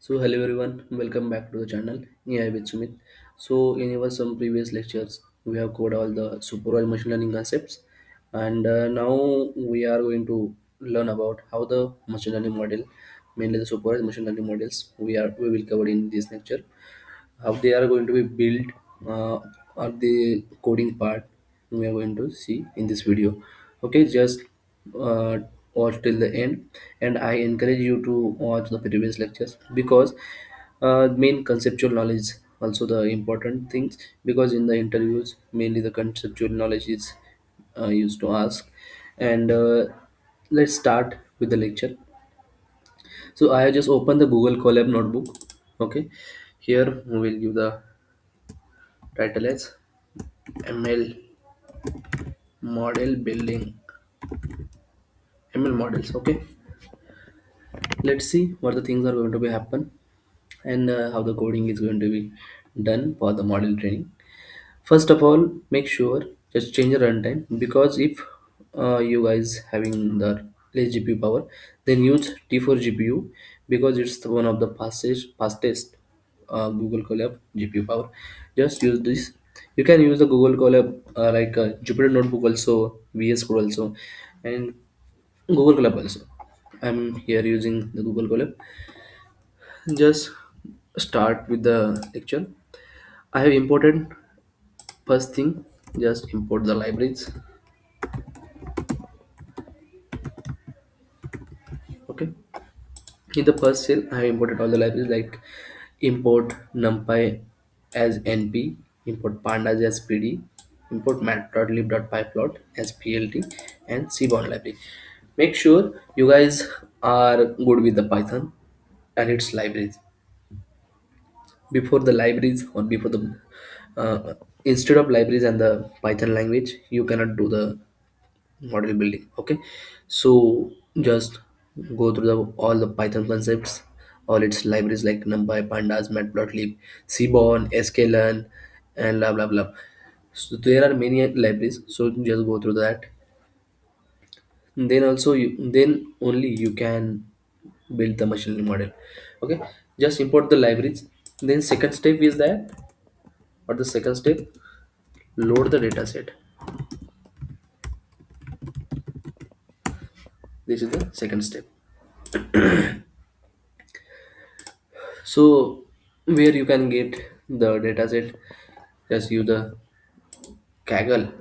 So hello everyone, welcome back to the channel. Yeah, with Sumit. So in our some previous lectures, we have covered all the supervised machine learning concepts, and now we are going to learn about how the machine learning model, mainly the supervised machine learning models, we will cover in this lecture how they are going to be built or the coding part we are going to see in this video. Okay, just uh, watch till the end, and I encourage you to watch the previous lectures because main conceptual knowledge also the important things, because in the interviews mainly the conceptual knowledge is used to ask. And let's start with the lecture. So I have just opened the Google Colab notebook. Okay, here we will give the title as ML model building, ML models. Okay, let's see what the things are going to be happen, and how the coding is going to be done for the model training. First of all, make sure just change the runtime, because if you guys having the less GPU power, then use T4 GPU, because it's one of the fastest Google Colab GPU power. Just use this. You can use the Google Colab like Jupyter Notebook also, VS Code also, and Google Colab also. I'm here using the Google Colab. Just start with the lecture. I have imported first thing. Just import the libraries. Okay, in the first cell I have imported all the libraries like import numpy as np, import pandas as pd, import matplotlib.pyplot as plt, and cbound library. Make sure you guys are good with the python and its libraries. Before the libraries, or before the instead of libraries and the python language, you cannot do the model building. Okay, so just go through all the python concepts, all its libraries like numpy, pandas, matplotlib, cbound, sklearn, and blah blah blah. So there are many libraries, so just go through that. Then also then only you can build the machine learning model. Okay, just import the libraries. Then second step is that, or the second step, load the data set. This is the second step. So where you can get the dataset, just use the Kaggle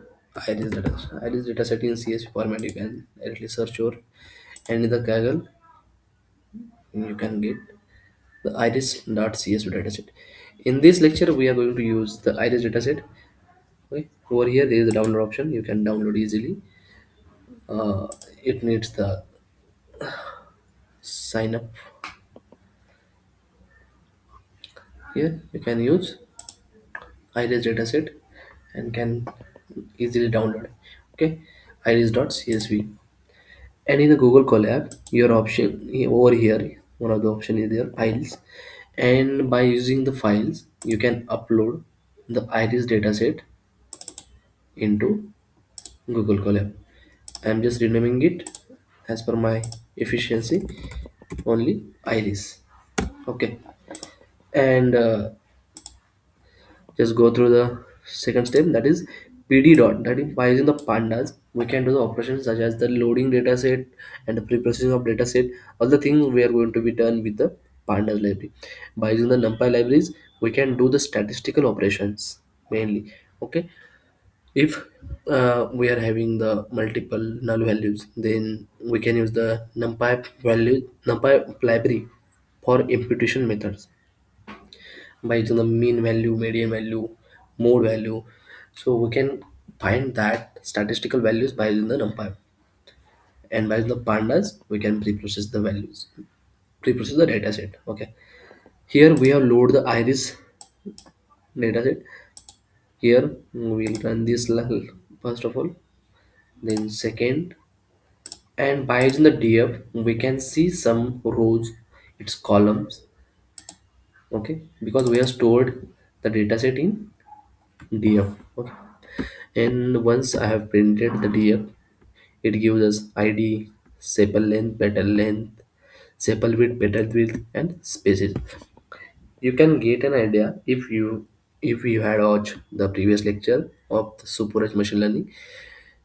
iris dataset in CSV format. You can directly search or, and in the Kaggle you can get the iris.csv dataset. In this lecture we are going to use the iris dataset. Okay, over here there is a download option. You can download easily. It needs the sign up. Here you can use iris dataset and can easily download. Okay, iris.csv. And in the Google Colab, your option over here, one of the option is there files, and by using the files you can upload the iris dataset into Google Colab. I'm just renaming it as per my efficiency, only iris. Okay, and just go through the second step, that is pd dot, that is by using the pandas we can do the operations such as the loading dataset and the pre-processing of dataset. All the things we are going to be done with the pandas library. By using the numpy libraries we can do the statistical operations mainly. Okay, if we are having the multiple null values, then we can use the numpy library for imputation methods, by using the mean value, median value, mode value. So we can find that statistical values by using the numpy, and by using the pandas we can pre-process the values, pre-process the data set. Okay, here we have load the iris dataset. Here we will run this level first of all, then second, and by using the df we can see some rows, its columns. Okay, because we have stored the dataset in df. Okay, and once I have printed the df, it gives us id, sepal length, petal length, sepal width, petal width, and species. You can get an idea if you had watched the previous lecture of the supervised machine learning.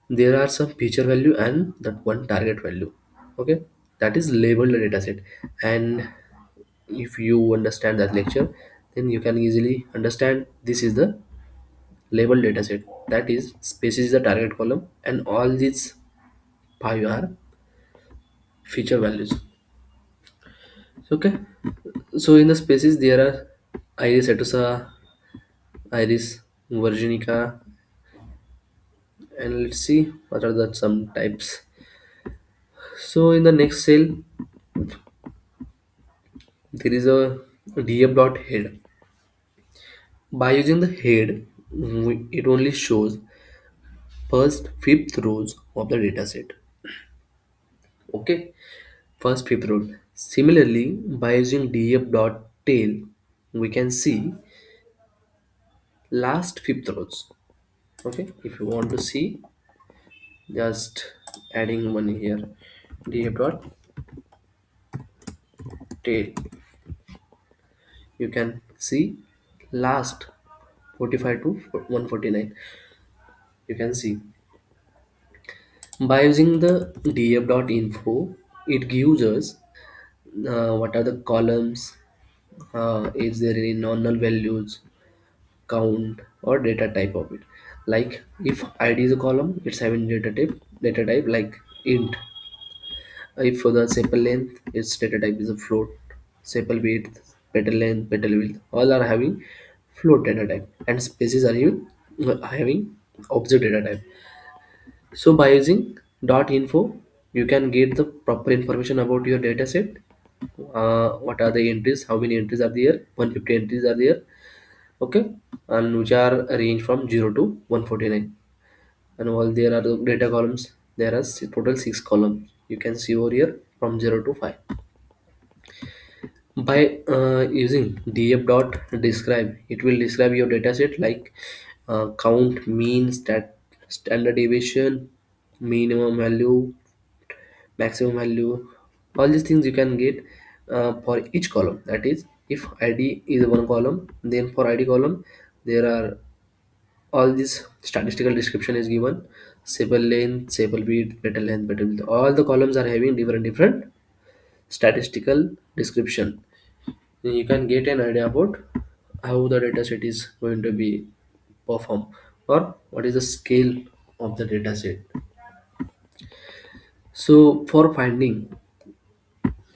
There are some feature value and that one target value. Okay, that is labeled the dataset. And if you understand that lecture, then you can easily understand this is the labeled dataset. That is, species is the target column, and all these five are feature values. Okay, so in the species there are iris etusa, iris virginica, and let's see what are the some types. So in the next cell there is a df dot head. By using the head, it only shows first fifth rows of the dataset. Okay, first fifth row. Similarly, by using df dot tail, we can see last fifth rows. Okay, if you want to see, just adding one here, df dot tail, you can see last 45 to 149. You can see by using the df.info, it gives us what are the columns, is there any non-null values, count, or data type of it. Like if id is a column, it's having data type like int. If for the sepal length, its data type is a float. Sepal width, petal length, petal width, all are having float data type, and species are having object data type. So by using .info, you can get the proper information about your data set. What are the entries? How many entries are there? 150 entries are there. Okay, and which are range from 0 to 149. And all there are the data columns. There are total 6 columns. You can see over here from 0 to 5. By using df dot describe, it will describe your dataset like count, mean, standard deviation, minimum value, maximum value. All these things you can get for each column. That is, if id is one column, then for id column there are all this statistical description is given: sepal length, sepal width, petal length, petal width. All the columns are having different statistical description. You can get an idea about how the dataset is going to be perform, or what is the scale of the dataset. So for finding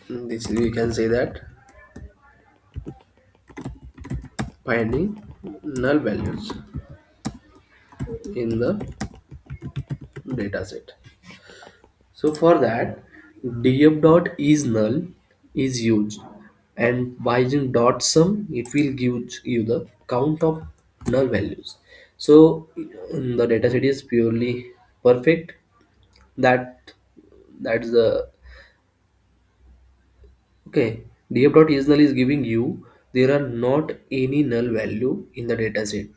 this, we can say that finding null values in the dataset. So for that, df dot is null is used, and by using dot sum, it will give you the count of null values. So the dataset is purely perfect. That that's the okay. Df dot is null is giving you there are not any null value in the dataset.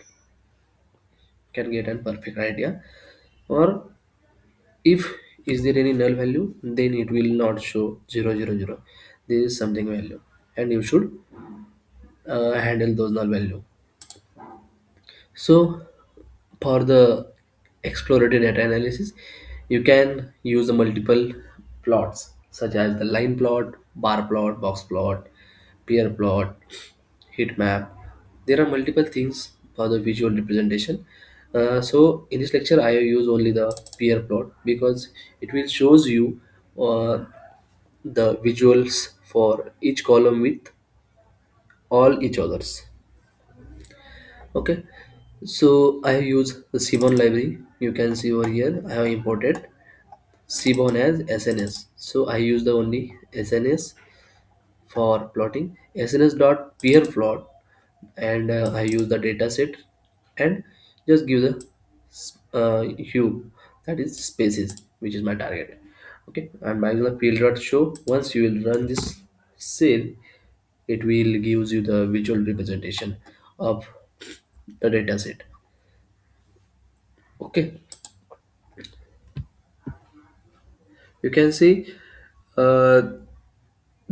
Can get a perfect idea. Or if is there any null value, then it will not show 000. There is something value, and you should handle those null value. So for the exploratory data analysis, you can use the multiple plots such as the line plot, bar plot, box plot, peer plot, heat map. There are multiple things for the visual representation. So in this lecture, I use only the peer plot because it will shows you uh, the visuals for each column with all each others. Okay, so I use the Cbon library. You can see over here I have imported Cbon as SNS. So I use the only SNS for plotting SNS dot peer plot, and I use the dataset and just give the hue, that is spaces, which is my target. Okay, and by the field dot show, once you will run this cell, it will gives you the visual representation of the dataset. Okay, you can see uh,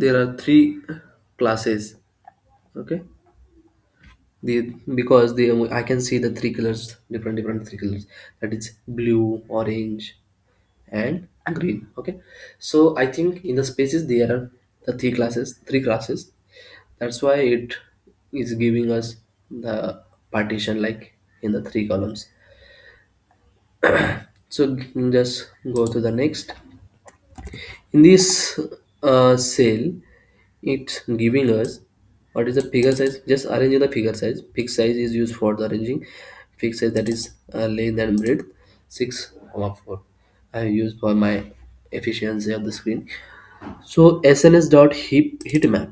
there are three classes. Okay, the because the I can see the three colors, different three colors, that is blue, orange, and green. Okay, so I think in the spaces there are the three classes. That's why it is giving us the partition like in the three columns. So just go to the next. In this cell, it's giving us what is the figure size. Just arranging the figure size. Fixed size is used for the arranging. Fixed size, that is length and breadth 6,4. I use for my efficiency of the screen. So SNS dot heat map.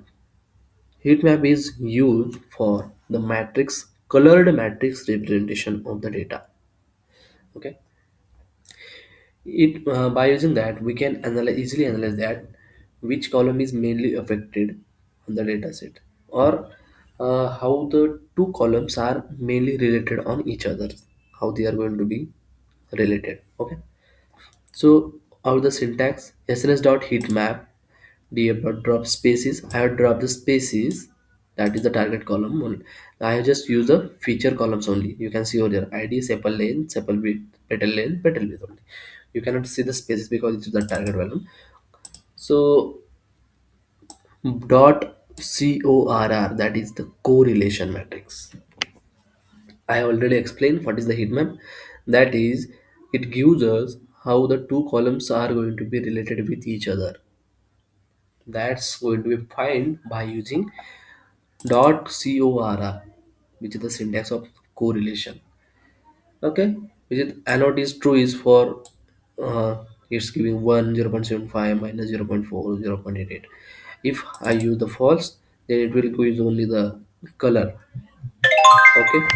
Heat map is used for the matrix colored matrix representation of the data. Okay, it by using that we can easily analyze that which column is mainly affected on the data set, or how the two columns are mainly related on each other, how they are going to be related. Okay, so out the syntax, sns dot heat map df dot drop spaces. I have dropped the spaces, that is the target column only. I have just used the feature columns only. You can see over there id, sepal length, sepal width, petal length, petal width only. You cannot see the spaces because it's the target column. So dot corr, that is the correlation matrix. I already explained what is the heat map. That is, it gives us how the two columns are going to be related with each other. That's going to be found by using dot corr, which is the syntax of correlation. Okay, which is anode is true is for it's giving 1 0.75 minus 0.4 0.88. If I use the false, then it will use only the color. Okay,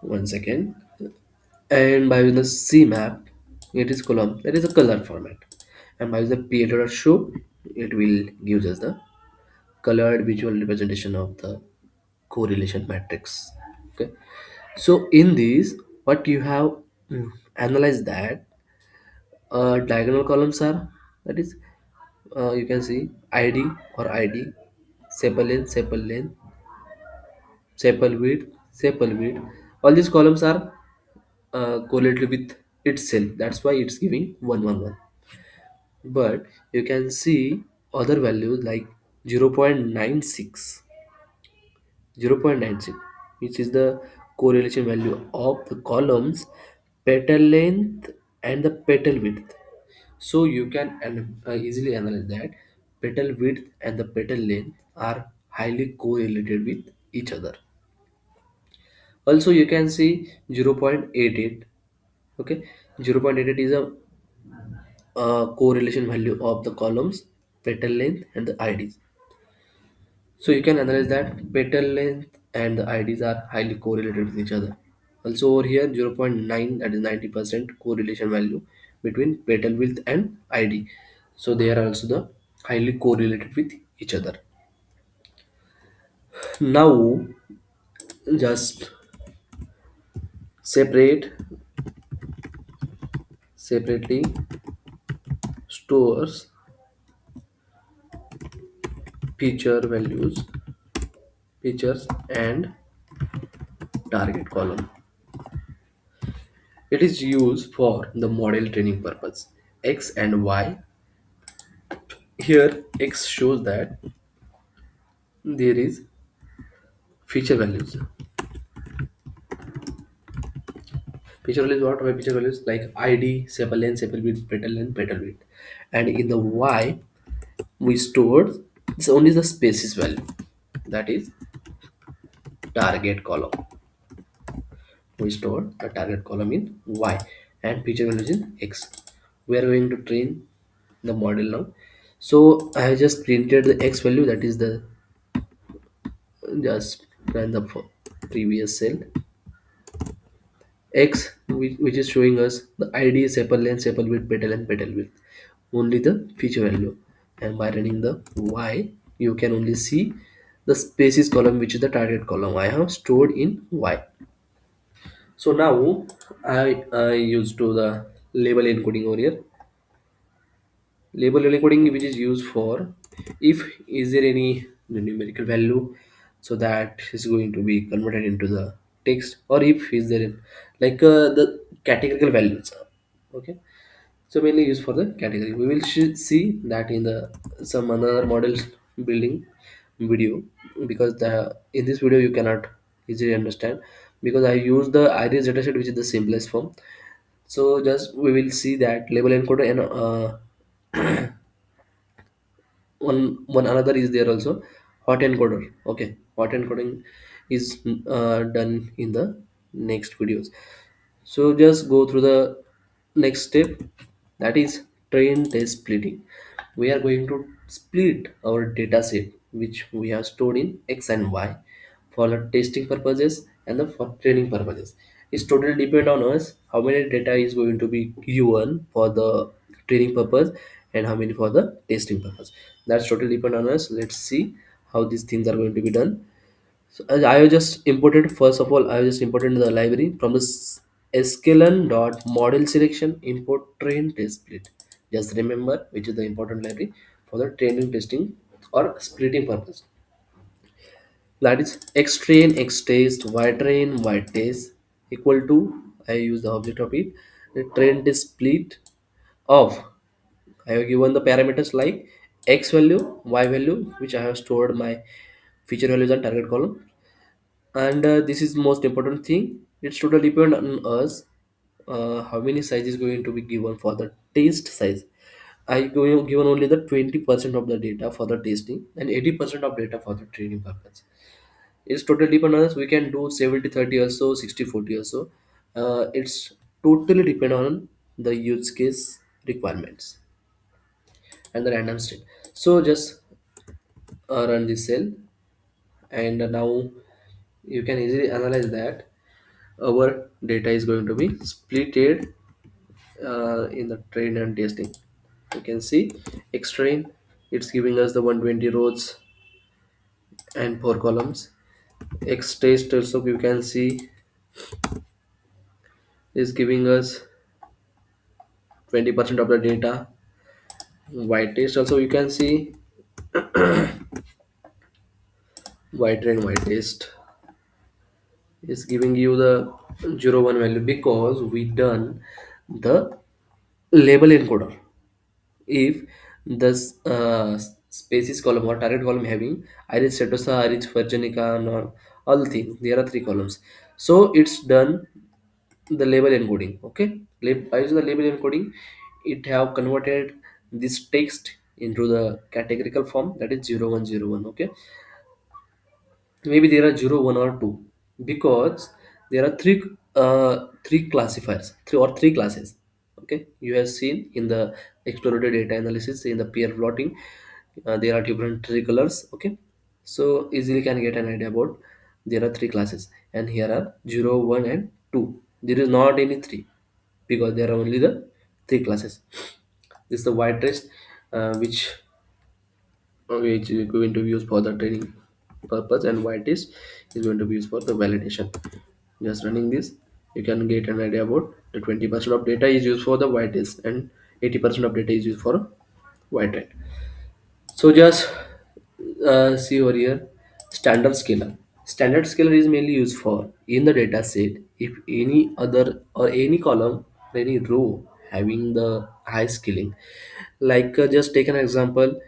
one second. And by using the C map, it is column, that is a color format. And by using the p show, it will give us the colored visual representation of the correlation matrix. Okay, so in this, what you have analyzed that diagonal columns are, that is you can see id or id, sepal length, sepal width. All these columns are correlated with itself. That's why it's giving 111. But you can see other values like 0.96, 0.96, which is the correlation value of the columns petal length and the petal width. So you can easily analyze that petal width and the petal length are highly correlated with each other. Also you can see 0.88. Okay, 0.88 is a correlation value of the columns petal length and the IDs. So you can analyze that petal length and the IDs are highly correlated with each other. Also over here 0.9, that is 90% correlation value between petal width and ID. So they are also the highly correlated with each other. Now just separately stores feature values, features and target column. It is used for the model training purpose. X and Y. Here X shows that there is feature values. Feature values, what are feature values? Like ID, sepal length, sepal width, petal length, petal width. And in the Y, we stored it's only the spaces value. That is target column. We store the target column in Y and feature values in X. We are going to train the model now. So I have just printed the X value, that is the just run the previous cell. X, which is showing us the ID, sepal length, sepal width, petal and petal width, only the feature value. And by running the Y, you can only see the spaces column, which is the target column I have stored in Y. So now I used to the label encoding over here. Label encoding, which is used for if is there any numerical value, so that is going to be converted into the text, or if is there like the categorical values. Okay, so mainly used for the category. We will see that in the some another model building video, because the in this video you cannot easily understand, because I use the iris dataset, which is the simplest form. So just we will see that label encoder and one another is there also, hot encoder. Okay, hot encoding is done in the next videos. So just go through the next step, that is train test splitting. We are going to split our data set which we have stored in x and y for the testing purposes and the for training purposes. It's totally depend on us how many data is going to be given for the training purpose and how many for the testing purpose. That's totally depend on us. Let's see how these things are going to be done. So as I have just imported, first of all, I have just imported the library from the sklearn dot model selection import train test split. Just remember which is the important library for the training testing or splitting purpose. That is x train x test y train y test equal to, I use the object of it, the train test split of, I have given the parameters like x value, y value, which I have stored my feature values and target column. And this is most important thing, it's totally depend on us how many size is going to be given for the test size. I going given only the 20% of the data for the testing and 80% of data for the training purpose. It's totally depend on us, we can do 70/30 also, 60/40 also. It's totally depend on the use case requirements and the random state. So just run this cell, and now you can easily analyze that our data is going to be splitted in the train and testing. You can see x train, it's giving us the 120 rows and 4 columns. X test also you can see is giving us 20% of the data. Y test also you can see y train y test is giving you the 0 1 value, because we done the label encoder. If the species column or target column having iris setosa, iris virginica, or all the things, there are three columns. So it's done the label encoding. Okay, by using the label encoding, it have converted this text into the categorical form, that is 0101. Okay, maybe there are 0 1 or 2, because there are three classifiers, three classes. Okay, you have seen in the exploratory data analysis in the pair plotting, there are different three colors. Okay, so easily can get an idea about there are three classes, and here are 0 1 and 2. There is not any 3, because there are only the three classes. This is the white test, which is going to be used for the training purpose, and white is going to be used for the validation. Just running this, you can get an idea about the 20% of data is used for the white test and 80% of data is used for white test. So just see over here, standard scalar. Standard scalar is mainly used for in the data set if any other or any column, any row having the high scaling. Like just take an example,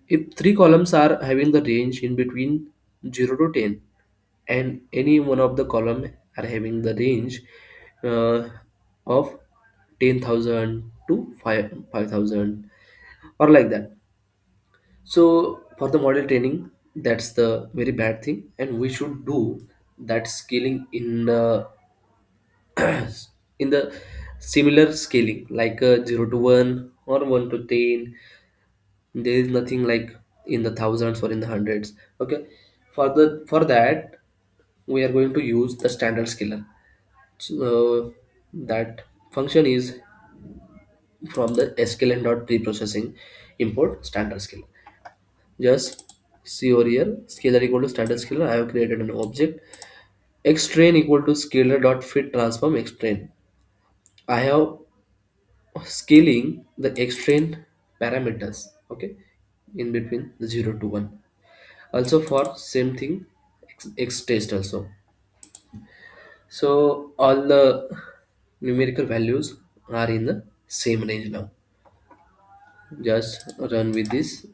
if three columns are having the range in between 0 to 10, and any one of the column are having the range uh, of 10,000 to 5,000 or like that. So for the model training, that's the very bad thing, and we should do that scaling in the similar scaling like 0 to 1 or 1 to 10. There is nothing like in the thousands or in the hundreds. Okay, for that we are going to use the standard scalar. So that function is from the sklearn dot preprocessing import standard scalar. Just see over here, scalar equal to standard scalar. I have created an object. X train equal to scalar dot fit transform x train. I have scaling the x train parameters, okay, in between the 0 to 1. Also for same thing, x test also. So all the numerical values are in the same range now. Just run with this.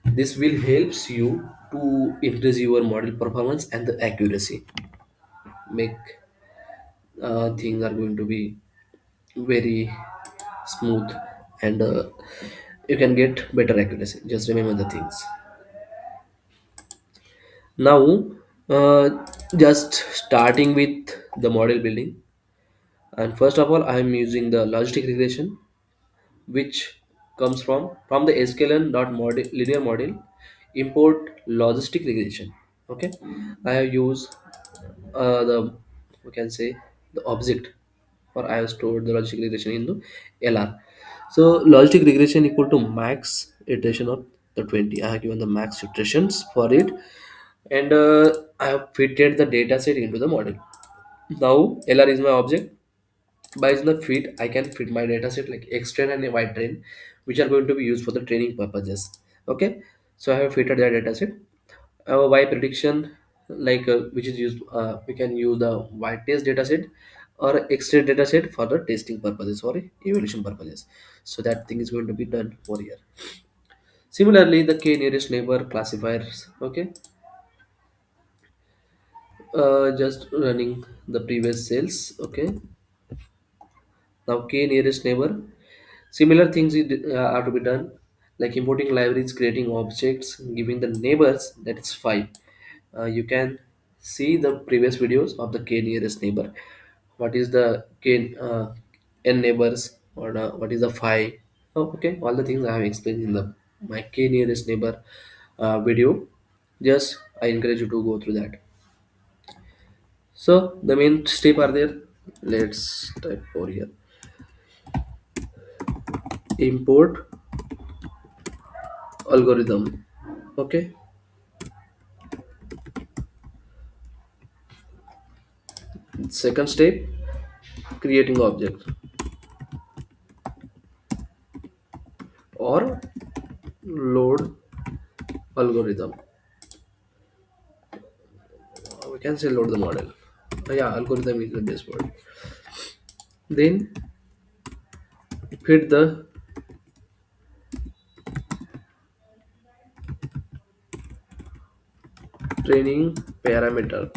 This will helps you to increase your model performance and the accuracy. Make things are going to be very smooth, and you can get better accuracy. Just remember the things. Now, just starting with the model building. And first of all, I am using the logistic regression, which comes from the sklearn dot model linear model import logistic regression. Okay, I have used the, we can say, the object, or I have stored the logistic regression in the LR. So logistic regression equal to max iteration of the 20. I have given the max iterations for it, and I have fitted the data set into the model. Now LR is my object. By using the fit, I can fit my data set like X train and Y train, which are going to be used for the training purposes. Okay, so I have fitted that data set. Our Y prediction, like which is used, we can use the Y test data set or X train data set for the testing purposes or evaluation purposes. So that thing is going to be done for here. Similarly, the K nearest neighbor classifiers. Okay, just running the previous cells. Okay, now K nearest neighbor. Similar things are to be done, like importing libraries, creating objects, giving the neighbors, that is five. You can see the previous videos of the K nearest neighbor. What is the K n neighbors, or what is the five? Oh, okay, all the things I have explained in the my K nearest neighbor video. Just I encourage you to go through that. So the main step are there. Let's type over here. Import algorithm. Okay. Second step, creating object or load algorithm. We can say load the model. Yeah, algorithm is the best word. Then fit the training parameter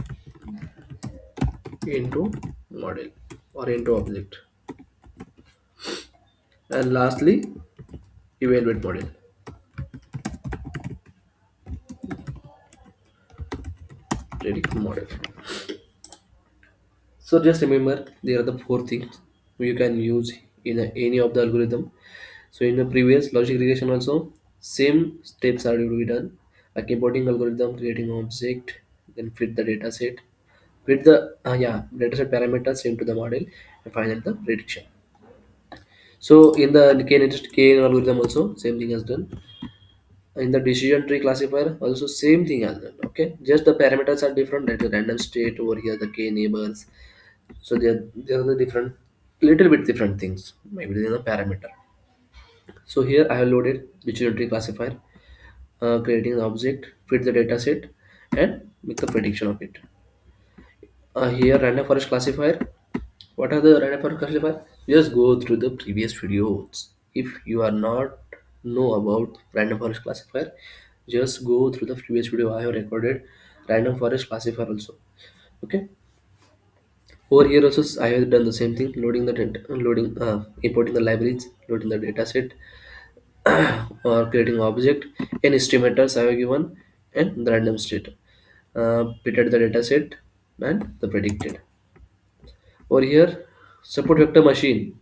into model or into object. And lastly, evaluate model. Predict model. So just remember, there are the four things you can use in any of the algorithm. So in the previous logic regression also, same steps are to be done, like importing algorithm, creating object, then fit the data set, fit the data set parameters into the model, and finally the prediction. So in the K algorithm also, same thing has done. In the decision tree classifier also same thing as done. Okay, just the parameters are different. That is random state over here, the K neighbors. So they are the different, little bit different things. Maybe they are the parameter. So here I have loaded decision tree classifier, creating the object, fit the data set, and make the prediction of it. Here random forest classifier. What are the random forest classifier? Just go through the previous videos. If you are not know about random forest classifier, just go through the previous video I have recorded. Random forest classifier also. Okay. Over here also I have done the same thing, loading the importing the libraries, loading the data set, or creating object, and estimators I have given, and the random state. Prepared the data set and the predicted. Over here, support vector machine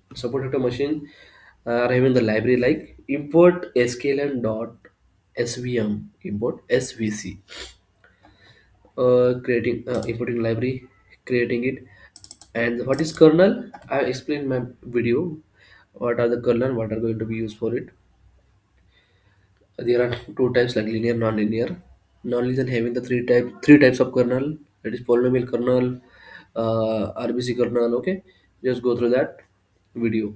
are having the library like import sklearn dot svm, import svc, creating importing library, creating it. And what is kernel? I explained in my video what are the kernel, what are going to be used for it. There are two types, like linear, non-linear. Non-linear having the three types of kernel. That is polynomial kernel, RBC kernel. Okay, just go through that video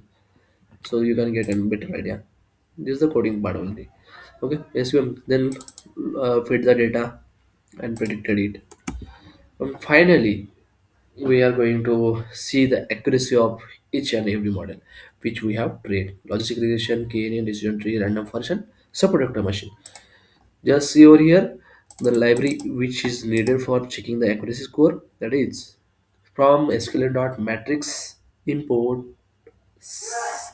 so you can get a better idea. This is the coding part only. Okay, SVM then feed the data and predicted it. And finally, we are going to see the accuracy of each and every model which we have trained. Logistic regression, KNN, decision tree, random function, superconductor machine. Just see over here the library which is needed for checking the accuracy score. That is from SQL matrix import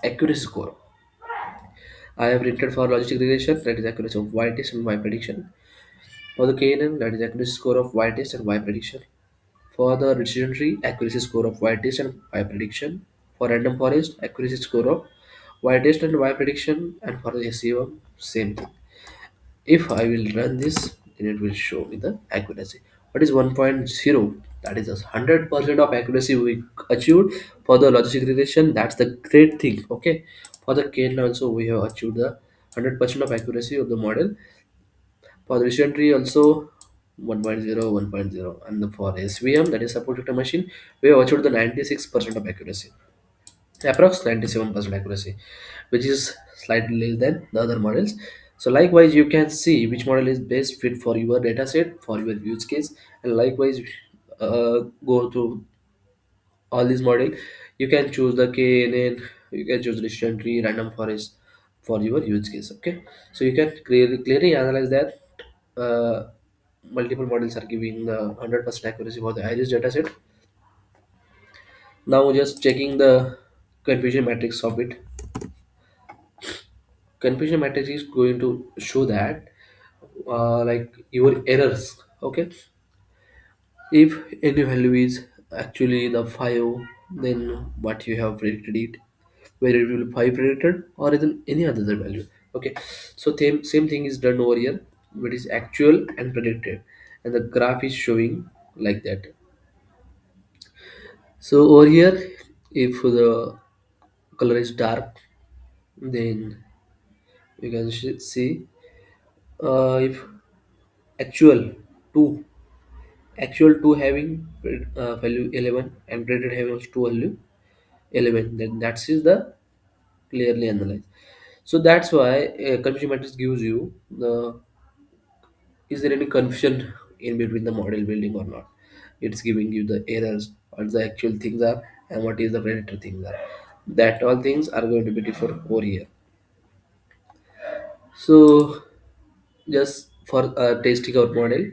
accuracy score. I have written for logistic regression, that is accuracy of y test and y prediction. For the KNN, that is accuracy score of y test and y prediction. For the decision tree, accuracy score of y test and y prediction. For random forest, accuracy score of y test and y prediction. And for the SEO, same thing. If I will run this, then it will show me the accuracy. What is 1.0? That is a 100% of accuracy we achieved for the logistic regression. That's the great thing. Okay. For the KNN also, we have achieved the 100% of accuracy of the model. For the decision tree also 1.0, 1.0, and for SVM, that is support vector machine, we have achieved the 96% of accuracy, approx 97% accuracy, which is slightly less than the other models. So likewise, you can see which model is best fit for your data set, for your use case, and likewise go to all these model. You can choose the KNN, you can choose decision tree, random forest for your use case. Okay, so you can clearly analyze that multiple models are giving the 100% accuracy for the iris dataset. Now just checking the confusion matrix of it. Confusion matrix is going to show that like your errors. Okay, if any value is actually the 5, then what you have predicted it, whether it will be 5 predicted or even any other value. Okay, so same thing is done over here, what is actual and predicted, and the graph is showing like that. So over here, if the color is dark, then you can see if actual 2, actual 2 having value 11 and predicted having also 2 value 11, then that is the clearly analyzed. So that's why confusion matrix gives you the, is there any confusion in between the model building or not. It's giving you the errors, what the actual things are and what is the predictor things are. That all things are going to be different over here. So just for testing our model,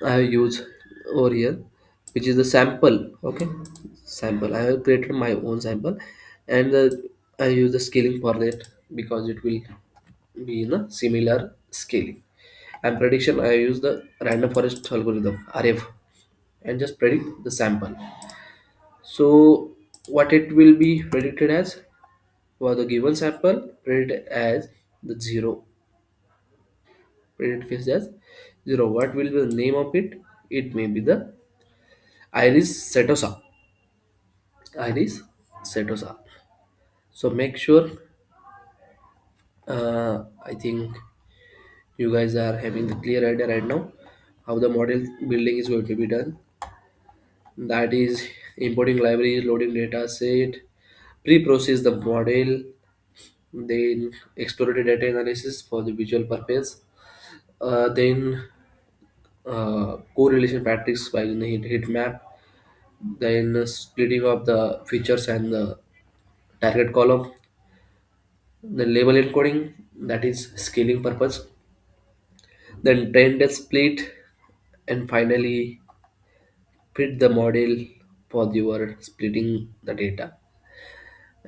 I have used over here, which is the sample. Okay, sample. I have created my own sample, and I use the scaling for that because it will be in a similar scaling. And prediction, I use the random forest algorithm (RF) and just predict the sample. So what it will be predicted as for the given sample, predicted as the zero. Predicted as zero. What will be the name of it? It may be the Iris setosa. Iris setosa. So make sure. I think you guys are having the clear idea right now how the model building is going to be done. That is importing libraries, loading data set, pre-process the model, then exploratory data analysis for the visual purpose, then correlation matrix by the heat map, then splitting of the features and the target column, then label encoding, that is scaling purpose, then trend split, and finally fit the model for your splitting the data.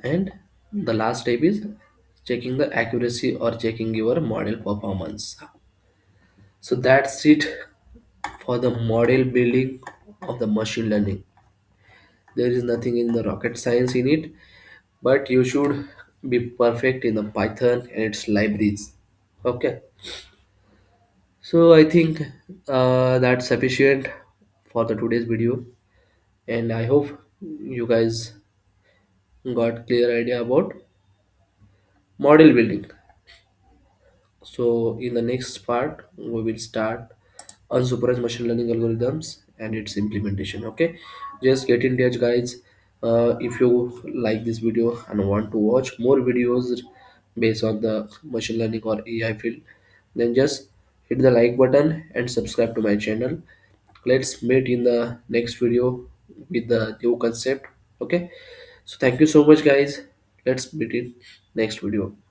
And the last step is checking the accuracy or checking your model performance. So that's it for the model building of the machine learning. There is nothing in the rocket science in it, but you should be perfect in the Python and its libraries. Okay, so I think that's sufficient for the today's video, and I hope you guys got clear idea about model building. So in the next part, we will start unsupervised machine learning algorithms and its implementation. Okay, just get in touch, guys. If you like this video and want to watch more videos based on the machine learning or AI field, then just hit the like button and subscribe to my channel. Let's meet in the next video with the new concept. Okay, so thank you so much, guys. Let's meet in next video.